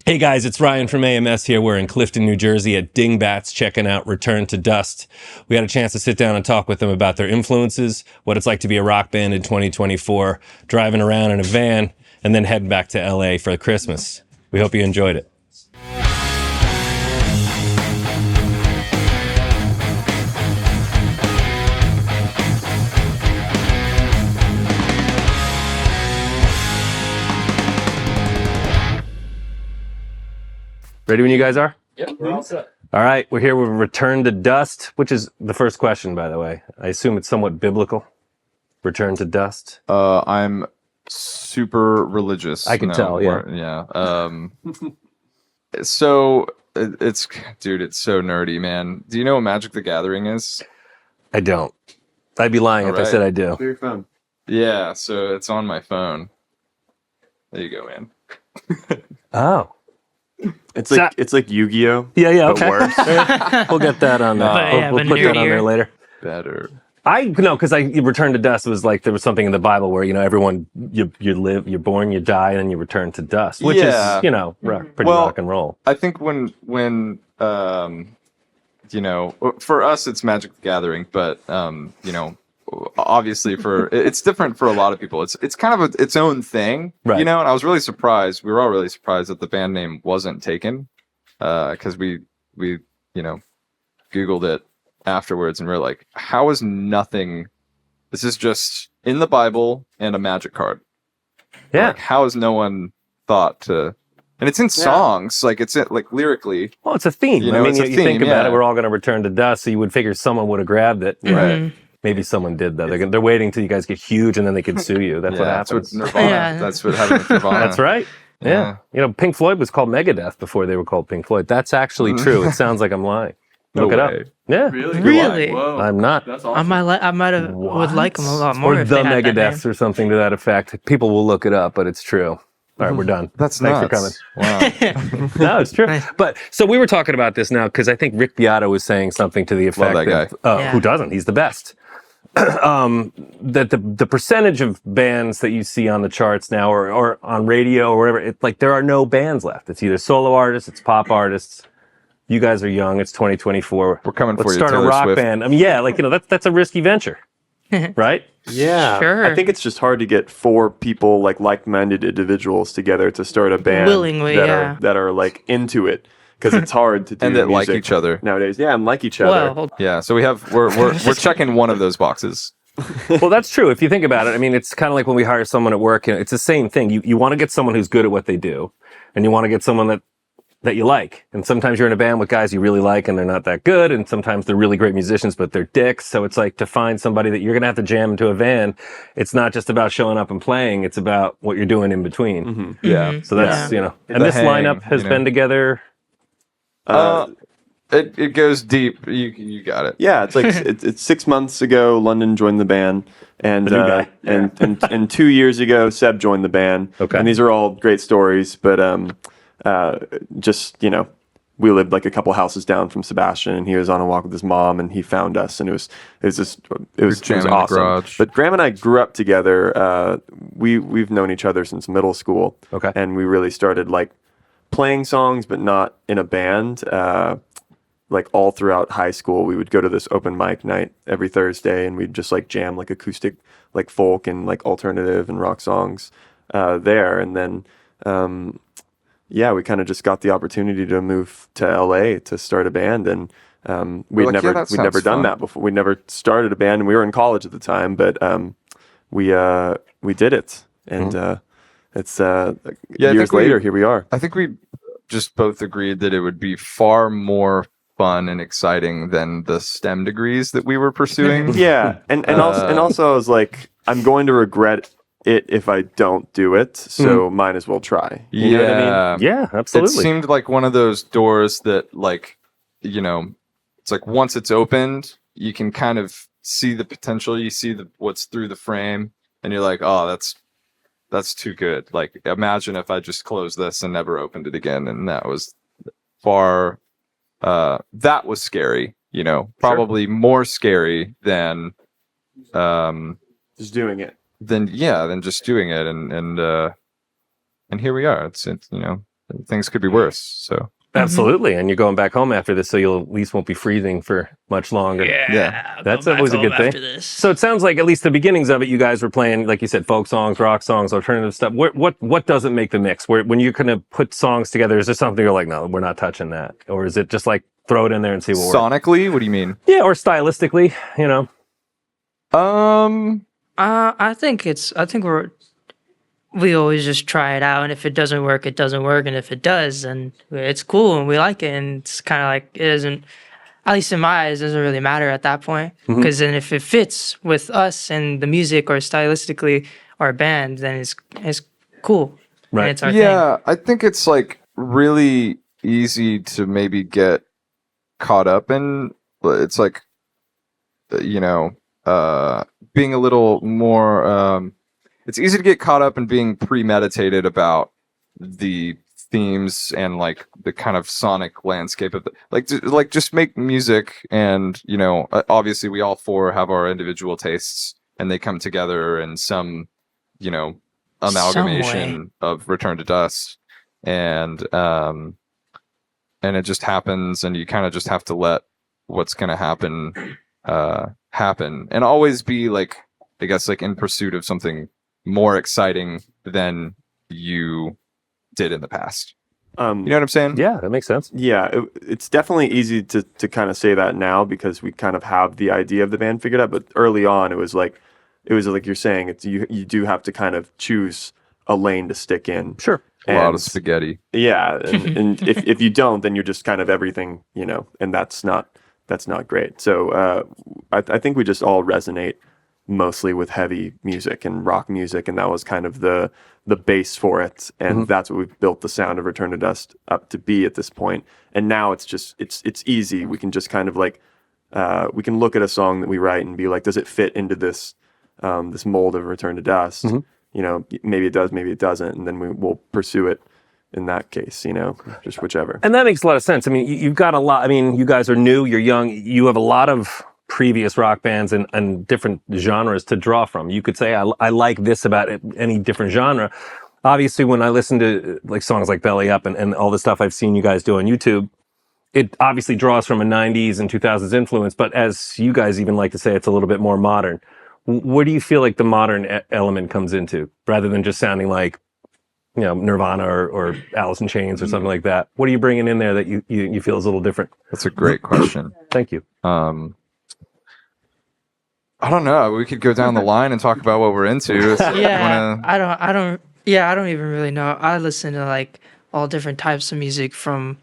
Hey guys, it's Ryan from AMS here. We're in Clifton, New Jersey at Dingbats checking out Return to Dust. We had a chance to sit down and talk with them about their influences, what it's like to be a rock band in 2024, driving around in a van, and then heading back to LA for Christmas. We hope you enjoyed it. Ready when you guys are? Yeah, we're all set. All right, we're here with Return to Dust, which is the first question, by the way. I assume it's somewhat biblical. Return to Dust. I'm super religious. I can tell, yeah. So it's so nerdy, man. Do you know what Magic the Gathering is? I don't. I'd be lying if I said I do. Your phone. Yeah, so it's on my phone. There you go, man. Oh. It's like Yu-Gi-Oh. Yeah, but okay. worse. We'll get that on there. We'll put that on there later. Better. Because Return to Dust was like, there was something in the Bible where, everyone, you live, you're born, you die, and then you return to dust, which is, pretty rock and roll. I think when for us, it's Magic the Gathering, but, obviously it's different for a lot of people. It's kind of its own thing, right. And I was really surprised. We were all really surprised that the band name wasn't taken, because we Googled it afterwards and we're like, how is nothing? This is just in the Bible and a magic card. Yeah. Like, how has no one thought to? And it's in songs, like it's like lyrically. Well, it's a theme. You think about it, we're all going to return to dust, so you would figure someone would have grabbed it. Right. Maybe someone did though. They're waiting till you guys get huge and then they can sue you. That's what happens. That's what Nirvana. That's what happened with Nirvana. That's right. Yeah. Pink Floyd was called Megadeth before they were called Pink Floyd. That's actually true. It sounds like I'm lying. Look it up. Yeah. Really? Whoa. I'm not. That's awesome. I might have would like them a lot more. Or if the they had that Megadeths or something to that effect. People will look it up, but it's true. All right, we're done. That's Thanks for nuts. coming. No, it's true. But so we were talking about this now because I think Rick Beato was saying something to the effect Love that that who doesn't? He's the best. That the percentage of bands that you see on the charts now or on radio or whatever, it's like there are no bands left. It's either solo artists, it's pop artists. You guys are young. It's 2024. We're coming Let's for you, start Taylor a rock Swift. band. That's a risky venture, right? Yeah. Sure. I think it's just hard to get four people like-minded individuals together to start a band Willingly, that are like into it. Because it's hard to do And that like music each other nowadays. Yeah, and like each other. Well, Yeah, so we're checking one of those boxes. Well, that's true. If you think about it, I mean, it's kind of like when we hire someone at work. It's the same thing. You want to get someone who's good at what they do, and you want to get someone that you like. And sometimes you're in a band with guys you really like, and they're not that good. And sometimes they're really great musicians, but they're dicks. So it's like to find somebody that you're going to have to jam into a van. It's not just about showing up and playing. It's about what you're doing in between. Mm-hmm. Yeah. So that's, and The this hang, lineup has been together. It goes deep. You got it. Yeah, it's like it's 6 months ago. London joined the band, and The new guy. and 2 years ago, Seb joined the band. Okay. And these are all great stories, but we lived like a couple houses down from Sebastian, and he was on a walk with his mom, and he found us, and it was jamming in the awesome. garage. But Graham and I grew up together. We've known each other since middle school. Okay. And we really started like playing songs, but not in a band. Like all throughout high school, we would go to this open mic night every Thursday, and we'd just like jam like acoustic, like folk and like alternative and rock songs there. And then, we kind of just got the opportunity to move to LA to start a band, and we'd never done that before. We'd never started a band, and we were in college at the time, but we did it, and it's years later, here we are. I think we just both agreed that it would be far more fun and exciting than the STEM degrees that we were pursuing. Yeah, and also I was like, I'm going to regret it if I don't do it, so might as well try. You know what I mean? Yeah, absolutely. It seemed like one of those doors that, like, it's like once it's opened, you can kind of see the potential. You see what's through the frame, and you're like, oh, that's too good. Like, imagine if I just closed this and never opened it again. And that was far. That was scary. Probably more scary than Just doing it. than just doing it. And here we are. It's things could be worse. So Absolutely. And you're going back home after this, so you'll at least won't be freezing for much longer. Yeah. That's go back always a home good thing. after this. So it sounds like at least the beginnings of it, you guys were playing, like you said, folk songs, rock songs, alternative stuff. What doesn't make the mix? When you're going to put songs together, is there something you're like, no, we're not touching that? Or is it just like throw it in there and see what works? sonically, what do you mean? Yeah, or stylistically, you know. I think we always just try it out, and if it doesn't work, it doesn't work, and if it does, then it's cool and we like it, and it's kind of like it doesn't. At least in my eyes, it doesn't really matter at that point, because then if it fits with us and the music or stylistically our band, then it's cool. Right. And it's our thing. Yeah, I think it's like really easy to maybe get caught up in. It's like, you know, being a little more. It's easy to get caught up in being premeditated about the themes and like the kind of sonic landscape of like just make music, and you know, obviously we all four have our individual tastes and they come together in some, you know, amalgamation of Return to Dust, and it just happens, and you kind of just have to let what's going to happen happen, and always be like, I guess, like in pursuit of something more exciting than you did in the past. You know what I'm saying? Yeah, that makes sense. Yeah, it's definitely easy to kind of say that now because we kind of have the idea of the band figured out. But early on, it was like you're saying, it's you do have to kind of choose a lane to stick in. Sure. A lot of spaghetti. Yeah, and if you don't, then you're just kind of everything, you know, and that's not great. So I think we just all resonate mostly with heavy music and rock music, and that was kind of the base for it, and that's what we've built the sound of Return to Dust up to be at this point. And now it's just it's easy. We can just kind of like we can look at a song that we write and be like, does it fit into this this mold of Return to Dust? You know, maybe it does, maybe it doesn't, and then we'll pursue it in that case, you know, just whichever. And that makes a lot of sense. I mean, you've got a lot. I mean, you guys are new, you're young, you have a lot of previous rock bands and different genres to draw from. You could say, I like this about any different genre. Obviously, when I listen to like songs like Belly Up and all the stuff I've seen you guys do on YouTube, it obviously draws from a 90s and 2000s influence, but as you guys even like to say, it's a little bit more modern. Where do you feel like the modern element comes into, rather than just sounding like, you know, Nirvana or Alice in Chains or something like that? What are you bringing in there that you feel is a little different? That's a great question. Thank you. I don't know. We could go down the line and talk about what we're into. So Yeah, I don't even really know. I listen to like all different types of music, from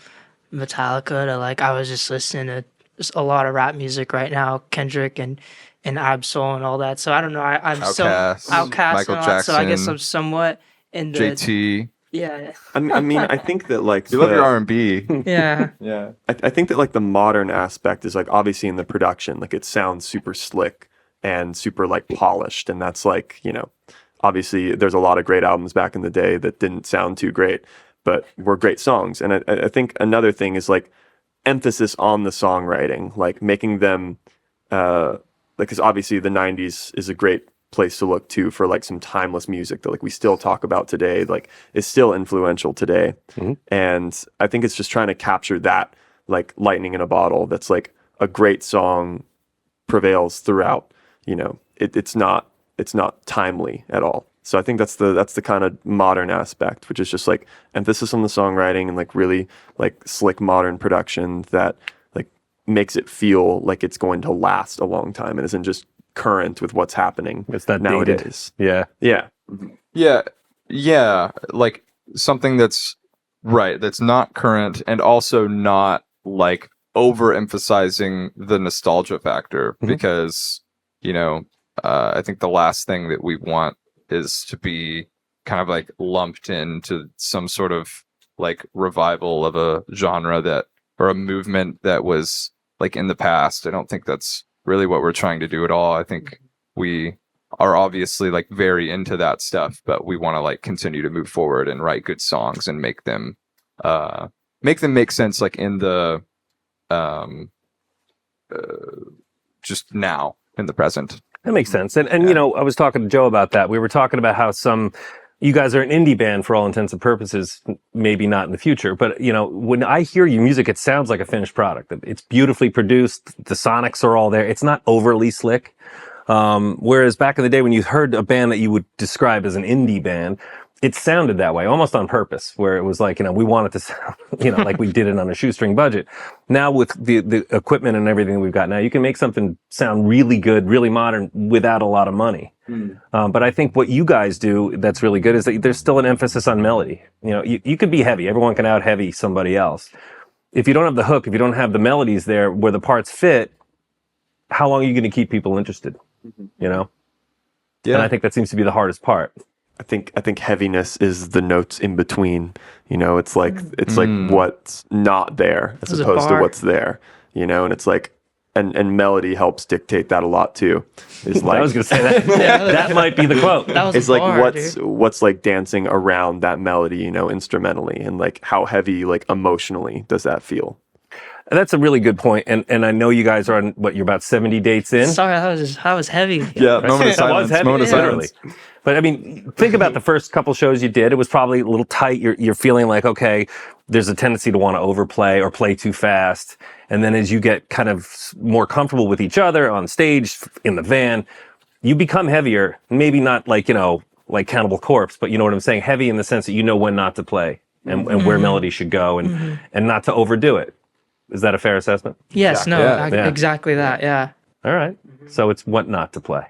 Metallica to like, I was just listening to just a lot of rap music right now, Kendrick and Absol and all that. So I don't know. I'm Outkast, so Outkast Michael and all that. So I guess Jackson, I'm somewhat in the JT. yeah I mean, I think that like You love your R&B. yeah. Yeah. I think that like the modern aspect is like obviously in the production, like it sounds super slick and super like polished, and that's like, you know, obviously there's a lot of great albums back in the day that didn't sound too great, but were great songs. And I think another thing is like emphasis on the songwriting, like making them like, because obviously the 90s is a great place to look to for like some timeless music that like we still talk about today, like is still influential today. And I think it's just trying to capture that like lightning in a bottle, that's like a great song prevails throughout, you know, it's not timely at all. So I think that's the kind of modern aspect, which is just like emphasis on the songwriting and like really like slick modern production that like makes it feel like it's going to last a long time and isn't just current with what's happening. It's that nowadays. dated. Yeah. Yeah. Like something that's right, that's not current, and also not like overemphasizing the nostalgia factor, because, you know, I think the last thing that we want is to be kind of like lumped into some sort of like revival of a genre that, or a movement that was like in the past. I don't think that's really what we're trying to do at all. I think we are obviously like very into that stuff, but we want to like continue to move forward and write good songs and make them make sense like in the just now in the present. That makes sense. And you know, I was talking to Joe about that. We were talking about how some you guys are an indie band for all intents and purposes, maybe not in the future, but when I hear your music, it sounds like a finished product. It's beautifully produced. The sonics are all there. It's not overly slick. Whereas back in the day when you heard a band that you would describe as an indie band, it sounded that way, almost on purpose, where it was like, we wanted to sound, like we did it on a shoestring budget. Now with the equipment and everything we've got now, you can make something sound really good, really modern without a lot of money. But I think what you guys do that's really good is that there's still an emphasis on melody. You could be heavy. Everyone can out heavy somebody else. If you don't have the hook, if you don't have the melodies there where the parts fit, how long are you going to keep people interested? Yeah. And I think that seems to be the hardest part. I think heaviness is the notes in between. It's like what's not there as opposed to what's there. And it's like and melody helps dictate that a lot too. Is like I was gonna say that. That might be the quote. It's like what's like dancing around that melody, instrumentally, and like how heavy, like emotionally, does that feel? That's a really good point. And I know you guys are on you're about 70 dates in. Sorry, that was heavy. Yeah, moment of silence. Moment of silence. But I mean, think about the first couple shows you did. It was probably a little tight. You're feeling like, okay, there's a tendency to want to overplay or play too fast. And then as you get kind of more comfortable with each other on stage, in the van, you become heavier. Maybe not like, like Cannibal Corpse, but you know what I'm saying? Heavy in the sense that you know when not to play and where melody should go and not to overdo it. Is that a fair assessment? Yes, exactly that, yeah. All right. So it's what not to play.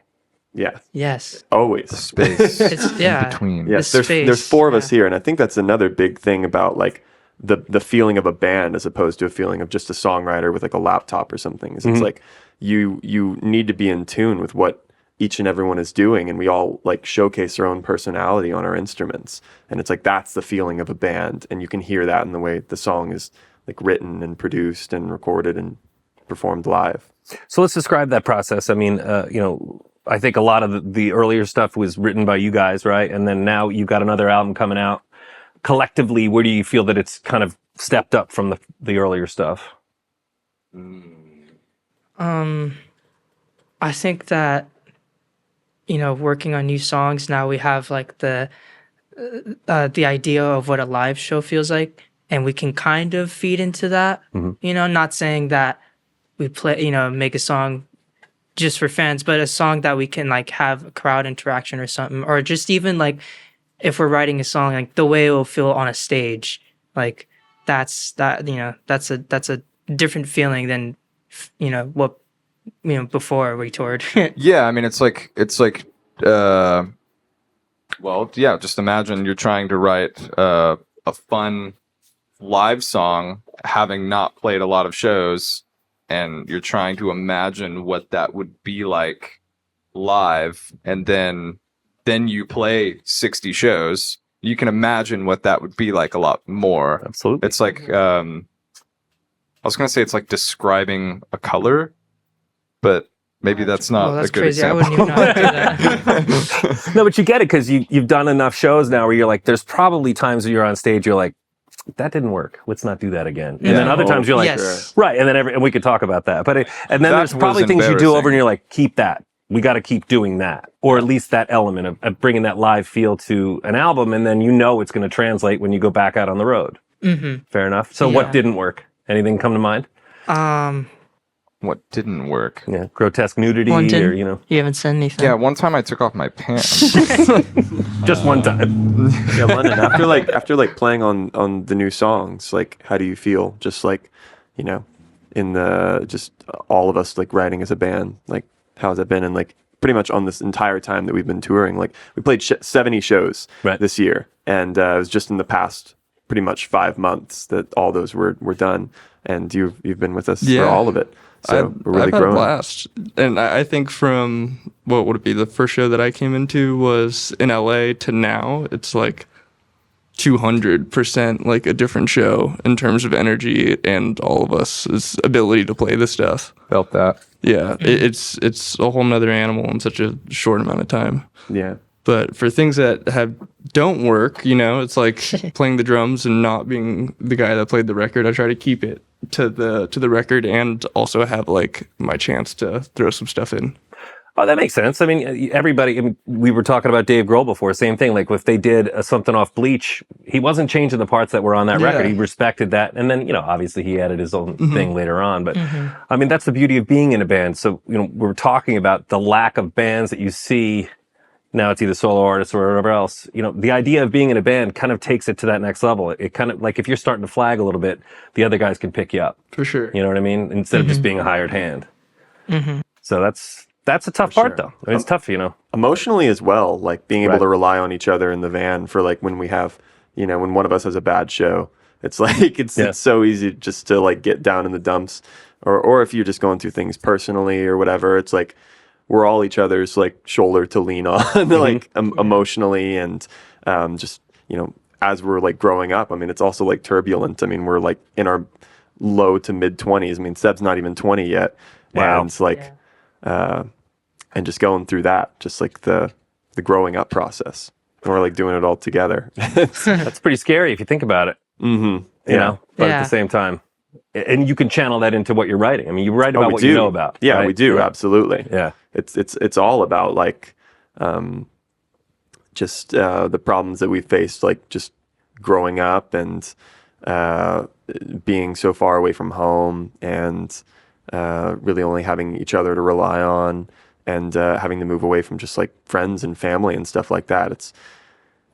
Yeah. Yes. Always. Space. It's in between. Yes, there's four of us here, and I think that's another big thing about like the feeling of a band as opposed to a feeling of just a songwriter with like a laptop or something. It's like you need to be in tune with what each and everyone is doing, and we all like showcase our own personality on our instruments. And it's like that's the feeling of a band, and you can hear that in the way the song is like written and produced and recorded and performed live. So let's describe that process. I mean, I think a lot of the earlier stuff was written by you guys, right? And then now you've got another album coming out. Collectively, where do you feel that it's kind of stepped up from the earlier stuff? I think that, working on new songs, now we have like the idea of what a live show feels like, and we can kind of feed into that. Not saying that we play, make a song just for fans, but a song that we can like have a crowd interaction or something, or just even like if we're writing a song, like the way it will feel on a stage, like that's a different feeling than what before we toured. Yeah, I mean it's like just imagine you're trying to write a fun live song having not played a lot of shows, and you're trying to imagine what that would be like live, and then you play 60 shows. You can imagine what that would be like a lot more. Absolutely. It's like I was gonna say it's like describing a color, but maybe that's not that's a good crazy. example. I wouldn't even know how to do that. No, but you get it because you've done enough shows now where you're like, there's probably times where you're on stage, you're like, that didn't work. Let's not do that again. And then other times you're like, yes. right. And then and we could talk about that. But and then That there's probably was things you do over embarrassing. and you're like, keep that. We got to keep doing that, or at least that element of bringing that live feel to an album. And then it's going to translate when you go back out on the road. Fair enough. So what didn't work? Anything come to mind? What didn't work? Yeah, grotesque nudity, London, or you haven't said anything. Yeah, one time I took off my pants. just one time. Yeah, London. After playing on the new songs, like how do you feel? Just like, in the just all of us like writing as a band, like how's it been? And like pretty much on this entire time that we've been touring, like we played 70 shows this year, and it was just in the past pretty much 5 months that all those were done, and you've been with us for all of it. So we're really I've had growing. a blast. And I think from, what would it be, the first show that I came into was in LA to now, it's like 200% like a different show in terms of energy and all of us' ability to play this stuff. Felt that. Yeah, it's a whole nother animal in such a short amount of time. Yeah. But for things that don't work, it's like playing the drums and not being the guy that played the record. I try to keep it to the record and also have like my chance to throw some stuff in. Oh, that makes sense. I mean, everybody, we were talking about Dave Grohl before, same thing. Like if they did something off Bleach, he wasn't changing the parts that were on that record. He respected that. And then, obviously he added his own thing later on. But I mean, that's the beauty of being in a band. So, we're talking about the lack of bands that you see now. It's either solo artists or whatever else. The idea of being in a band kind of takes it to that next level. It kind of like if you're starting to flag a little bit, the other guys can pick you up. For sure. You know what I mean? Instead of just being a hired hand. So that's a tough part, though. I mean, it's tough, Emotionally as well, like being able to rely on each other in the van for like when we have, when one of us has a bad show, it's like it's so easy just to like get down in the dumps, or if you're just going through things personally or whatever, it's like we're all each other's like shoulder to lean on, like emotionally, and just as we're like growing up. I mean, it's also like turbulent. I mean, we're like in our low to mid 20s. I mean, Seb's not even 20 yet. Wow. And it's like. And just going through that, just like the growing up process. And we're like doing it all together. That's pretty scary if you think about it. Mm-hmm. But at the same time, and you can channel that into what you're writing. I mean, you write about what you know about. Yeah, right? we do. Yeah. Absolutely. Yeah. It's all about like, just, the problems that we faced, like just growing up and, being so far away from home and, really only having each other to rely on, and having to move away from just like friends and family and stuff like that.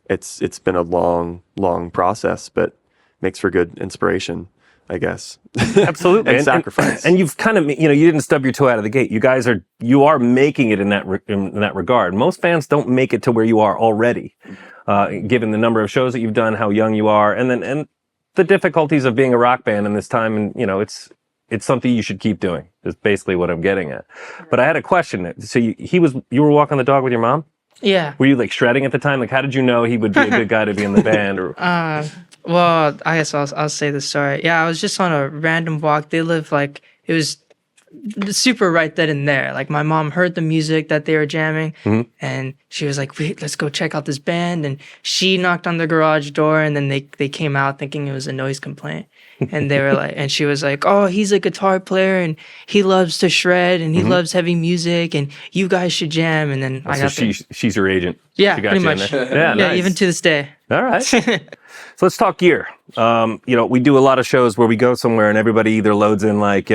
It's been a long process, but makes for good inspiration, I guess. Absolutely. And sacrifice. And you've kind of, you didn't stub your toe out of the gate. You guys are making it in that regard. Most fans don't make it to where you are already, given the number of shows that you've done, how young you are, and the difficulties of being a rock band in this time. And, it's something you should keep doing, is basically what I'm getting at. But I had a question. So you were walking the dog with your mom? Yeah. Were you like shredding at the time? Like, how did you know he would be a good guy to be in the band? Or Well, I guess I'll say the story. Yeah, I was just on a random walk. They live like, it was super right then and there. Like my mom heard the music that they were jamming, and she was like, "Wait, let's go check out this band." And she knocked on the garage door, and then they came out thinking it was a noise complaint. And they were like, and she was like, "Oh, he's a guitar player, and he loves to shred, and he loves heavy music, and you guys should jam." And then she's your agent. Yeah, she got pretty you in much. there? Yeah, Nice. even to this day. All right. So let's talk gear. We do a lot of shows where we go somewhere and everybody either loads in like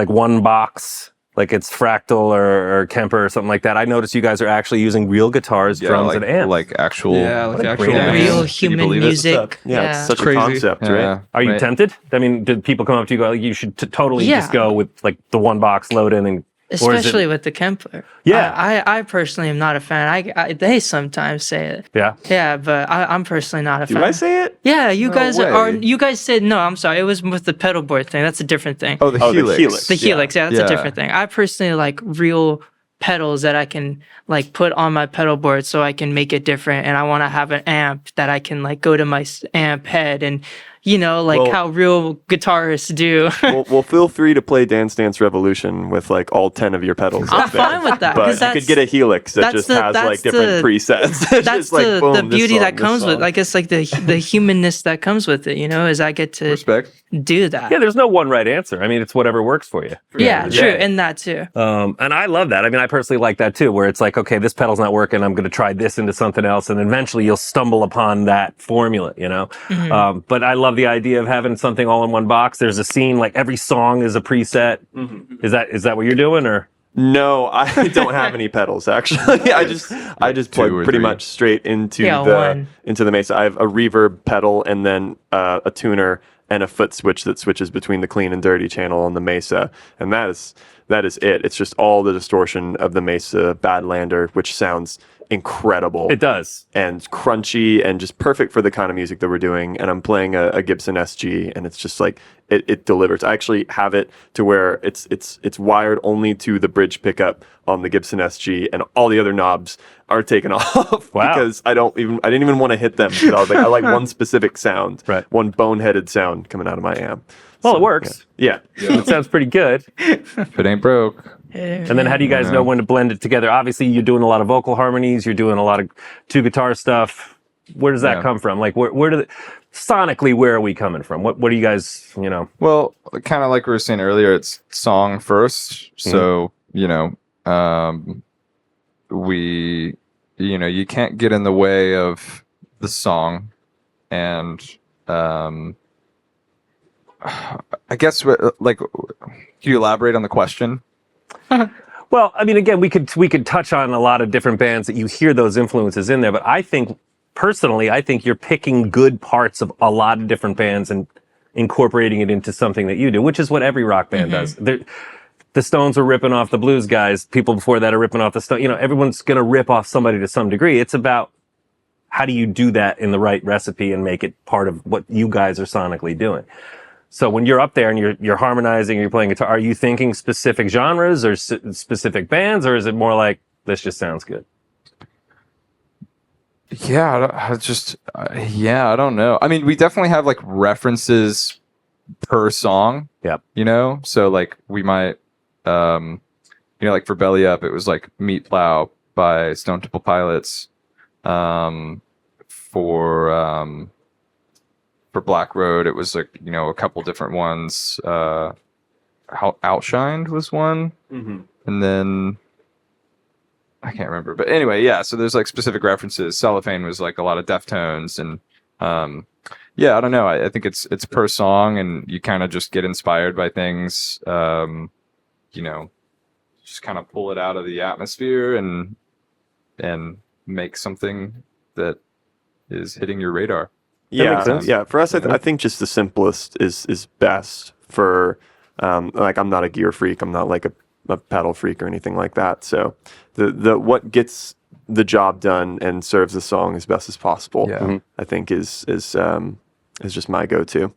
one box, like it's Fractal or Kemper or something like that. I noticed you guys are actually using real guitars, drums, and amps. Like actual, actual Real amps. human music. Yeah, it's such Crazy. a concept, right? Are you tempted? I mean, did people come up to you and go, like, you should totally Yeah. just go with like the one box load in and or is it- Especially with the Kempler. Yeah. I personally am not a fan. They sometimes say it. Yeah. Yeah, but I'm personally not a fan. Do I say it? Yeah, you guys way. are. You guys said no. I'm sorry. It was with the pedal board thing. That's a different thing. Oh, the Helix. Helix. The Helix. Yeah, that's Yeah. a different thing. I personally like real pedals that I can like put on my pedal board so I can make it different. And I want to have an amp that I can like go to my amp head and Well- how real guitarists do. Well, feel free to play Dance Dance Revolution with like all 10 of your pedals. I'm up there. fine with that, 'cause But you could get a Helix that that's just the- has like that's different the- presets. It's That's just like, the boom, this beauty song, that this comes with, song. I guess, like the humanness that comes with it. Is I get to Respect. do that. Yeah, there's no one right answer. I mean, it's whatever works for you. Yeah, the true, day. and that too. And I love that. I mean, I personally like that too, where it's like, okay, this pedal's not working. I'm going to try this into something else. And eventually you'll stumble upon that formula, But I love the idea of having something all in one box. There's a scene, like every song is a preset. Is that what you're doing, or? No, I don't have any pedals actually. I just plug Two or pretty three. much straight into one. the Mesa. I have a reverb pedal and then a tuner and a foot switch that switches between the clean and dirty channel on the Mesa, and that is it. It's just all the distortion of the Mesa Badlander, which sounds incredible. It does. And crunchy and just perfect for the kind of music that we're doing. And I'm playing a Gibson SG, and it's just like it delivers. I actually have it to where it's wired only to the bridge pickup on the Gibson SG, and all the other knobs are taken off Wow. because I didn't even want to hit them. 'Cause I was like, I like one specific sound, Right. one boneheaded sound coming out of my amp. Well, So, it works. Yeah. It sounds pretty good. If it ain't broke. And then how do you guys know when to blend it together? Obviously, you're doing a lot of vocal harmonies. You're doing a lot of two guitar stuff. Where does that Yeah. come from? Like, sonically, where are we coming from? What do you guys, Well, kind of like we were saying earlier, it's song first. So, we, you can't get in the way of the song, and I guess like, can you elaborate on the question? Well, I mean, again, we could touch on a lot of different bands that you hear those influences in there, but I think personally, I think you're picking good parts of a lot of different bands and incorporating it into something that you do, which is what every rock band does. The Stones are ripping off the blues guys. People before that are ripping off the Stones. Everyone's going to rip off somebody to some degree. It's about how do you do that in the right recipe and make it part of what you guys are sonically doing. So when you're up there and you're harmonizing, you're playing guitar, are you thinking specific genres or specific bands, or is it more like this just sounds good? Yeah, I don't know. I mean, we definitely have like references per song. Yep. So like we might, like for Belly Up, it was like Meat Plow by Stone Temple Pilots. For Black Road, it was like, a couple different ones. Outshined was one. Mm-hmm. And then I can't remember, but anyway, yeah. So there's like specific references. Cellophane was like a lot of Deftones, and I don't know. I think it's per song, and you kind of just get inspired by things. Just kind of pull it out of the atmosphere and make something that is hitting your radar. Yeah, makes sense. yeah. For us, I think just the simplest is best. For like, I'm not a gear freak. I'm not like a pedal freak or anything like that. So the what gets the job done and serves the song as best as possible, I think is just my go-to.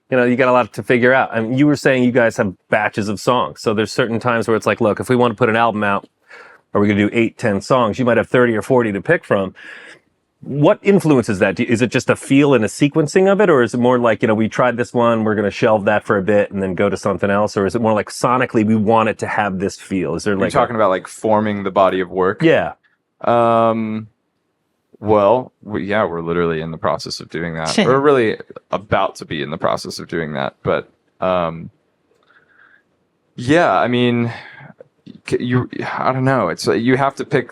You got a lot to figure out. I mean, you were saying you guys have batches of songs. So there's certain times where it's like, look, if we want to put an album out, are we going to do 8-10 songs? You might have 30 or 40 to pick from. What influences that? Is it just a feel and a sequencing of it? Or is it more like, we tried this one, we're going to shelve that for a bit and then go to something else? Or is it more like sonically, we want it to have this feel? Is there like... You're talking about like forming the body of work? Yeah. Well, we're literally in the process of doing that. We're really about to be in the process of doing that. But I mean, I don't know. It's like you have to pick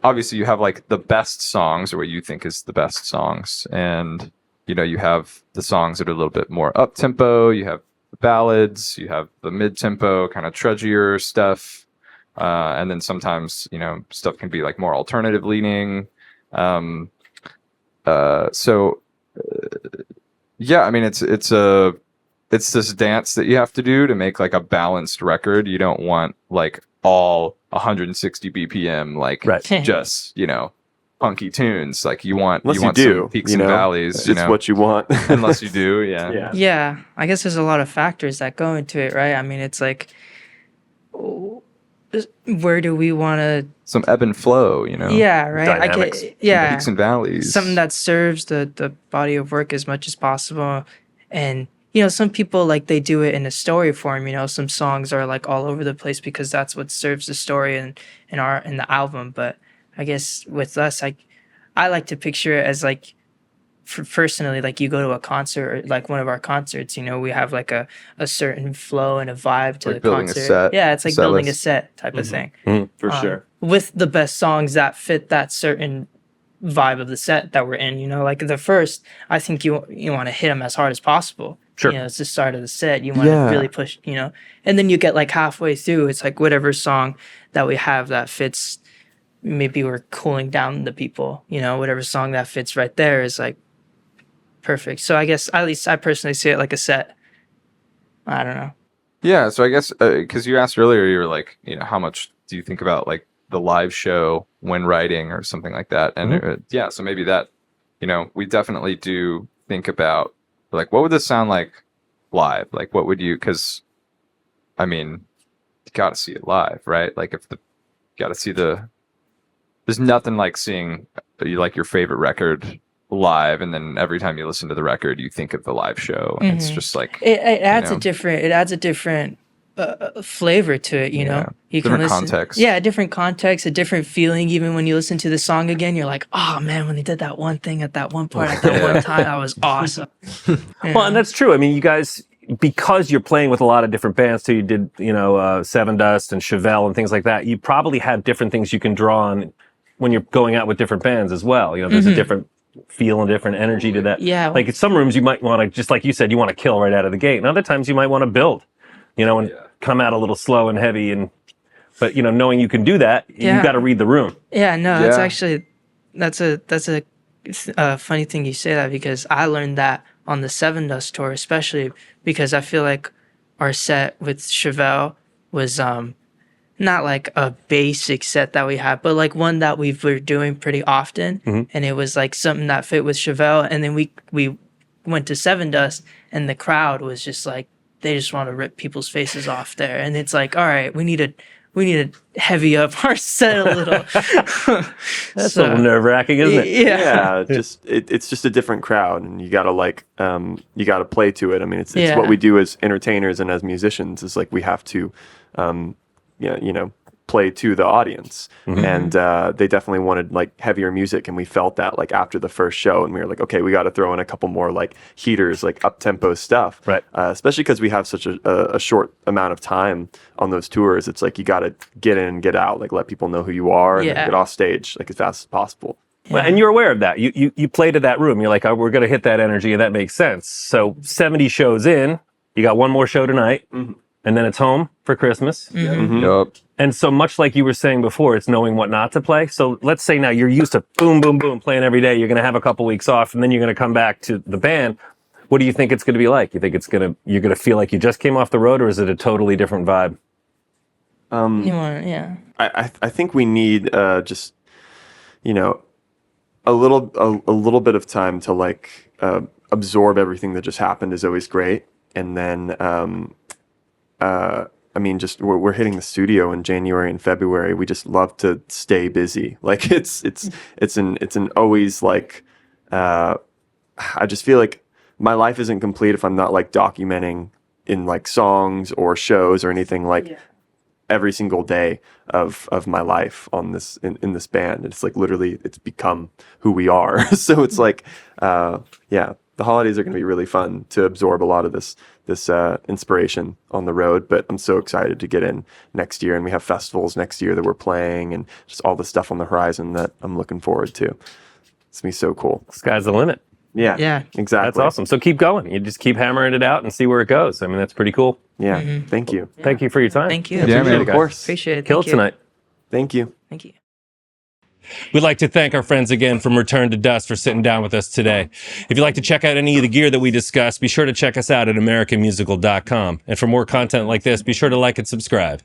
obviously you have like the best songs, or what you think is the best songs. And, you have the songs that are a little bit more up tempo. You have the ballads, you have the mid tempo, kind of trudgier stuff. And then sometimes, stuff can be like more alternative leaning. I mean, it's this dance that you have to do to make like a balanced record. You don't want like all 160 BPM, like just, funky tunes. Like you want some peaks and valleys. It's what you want. Unless you do. Yeah. Yeah. I guess there's a lot of factors that go into it, right? I mean, it's like, where do we want to... Some ebb and flow, Yeah, right. Dynamics. Peaks and valleys. Something that serves the body of work as much as possible. And, some people, like, they do it in a story form. Some songs are, like, all over the place because that's what serves the story in the album. But I guess with us, I like to picture it as, like, personally, like you go to a concert, or like one of our concerts, we have like a certain flow and a vibe to like the building concert. A set, yeah, it's like building list. A set type of thing. For sure. With the best songs that fit that certain vibe of the set that we're in. Like the first, I think you want to hit them as hard as possible. Sure. It's the start of the set. You want to really push. And then you get like halfway through. It's like whatever song that we have that fits. Maybe we're cooling down the people. Whatever song that fits right there is like perfect. So I guess at least I personally see it like a set. I don't know. Yeah, so I guess because you asked earlier, you were like, how much do you think about like the live show when writing or something like that? And so maybe that, we definitely do think about like, what would this sound like live? Like, what would you? Because, I mean, you got to see it live, right? Like, got to see there's nothing like seeing like your favorite record live, and then every time you listen to the record you think of the live show, and it's just like it adds a different flavor to it. You can different listen, context. Different context, a different feeling. Even when you listen to the song again, you're like, oh man, when they did that one thing at that one part at that one time, that was awesome. Well, and that's true. I mean, you guys, because you're playing with a lot of different bands too. You did, Seven Dust and Chevelle and things like that. You probably have different things you can draw on when you're going out with different bands as well. There's a different feel and different energy to that. Yeah. Like in some rooms you might want to, just like you said, you want to kill right out of the gate. And other times you might want to build, and come out a little slow and heavy. But knowing you can do that, you got to read the room. Yeah, no, that's Yeah. actually that's a funny thing you say that, because I learned that on the Seven Dust tour, especially because I feel like our set with Chevelle was not like a basic set that we had, but like one that we were doing pretty often, and it was like something that fit with Chevelle. And then we went to Seven Dust, and the crowd was just like, they just want to rip people's faces off there, and it's like, all right, we need to heavy up our set a little. That's a little nerve-wracking, isn't it? Yeah. It's just a different crowd, and you gotta play to it. I mean, it's Yeah. what we do as entertainers and as musicians is like we have to, play to the audience. And they definitely wanted like heavier music, and we felt that like after the first show, and we were like, okay, we got to throw in a couple more like heaters, like up-tempo stuff. Right. Especially because we have such a short amount of time on those tours. It's like you got to get in and get out, like let people know who you are, and then Yeah. get off stage like as fast as possible. Well, and you're aware of that. You play to that room. You're like, oh, we're going to hit that energy, and that makes sense. So 70 shows in, you got one more show tonight, and then it's home for Christmas. Yup. And so much like you were saying before, it's knowing what not to play. So let's say now you're used to boom, boom, boom, playing every day. You're going to have a couple weeks off, and then you're going to come back to the band. What do you think it's going to be like? You think you're going to feel like you just came off the road, or is it a totally different vibe? I think we need just a little bit of time to like absorb everything that just happened is always great. And then I mean, just we're hitting the studio in January and February. We just love to stay busy. Like it's an always like I just feel like my life isn't complete if I'm not like documenting in like songs or shows or anything like every single day of my life on this in this band. It's like literally it's become who we are. So it's like the holidays are going to be really fun to absorb a lot of this inspiration on the road, but I'm so excited to get in next year, and we have festivals next year that we're playing, and just all the stuff on the horizon that I'm looking forward to. It's gonna be so cool. Sky's the limit. Yeah. Exactly. That's awesome. So keep going. You just keep hammering it out and see where it goes. I mean, that's pretty cool. Yeah. Thank you. Thank you for your time. Thank you. Yeah, man. Of course. Appreciate it. Kill it Thank you. tonight. Thank you. Thank you. We'd like to thank our friends again from Return to Dust for sitting down with us today. If you'd like to check out any of the gear that we discussed, be sure to check us out at americanmusical.com. And for more content like this, be sure to like and subscribe.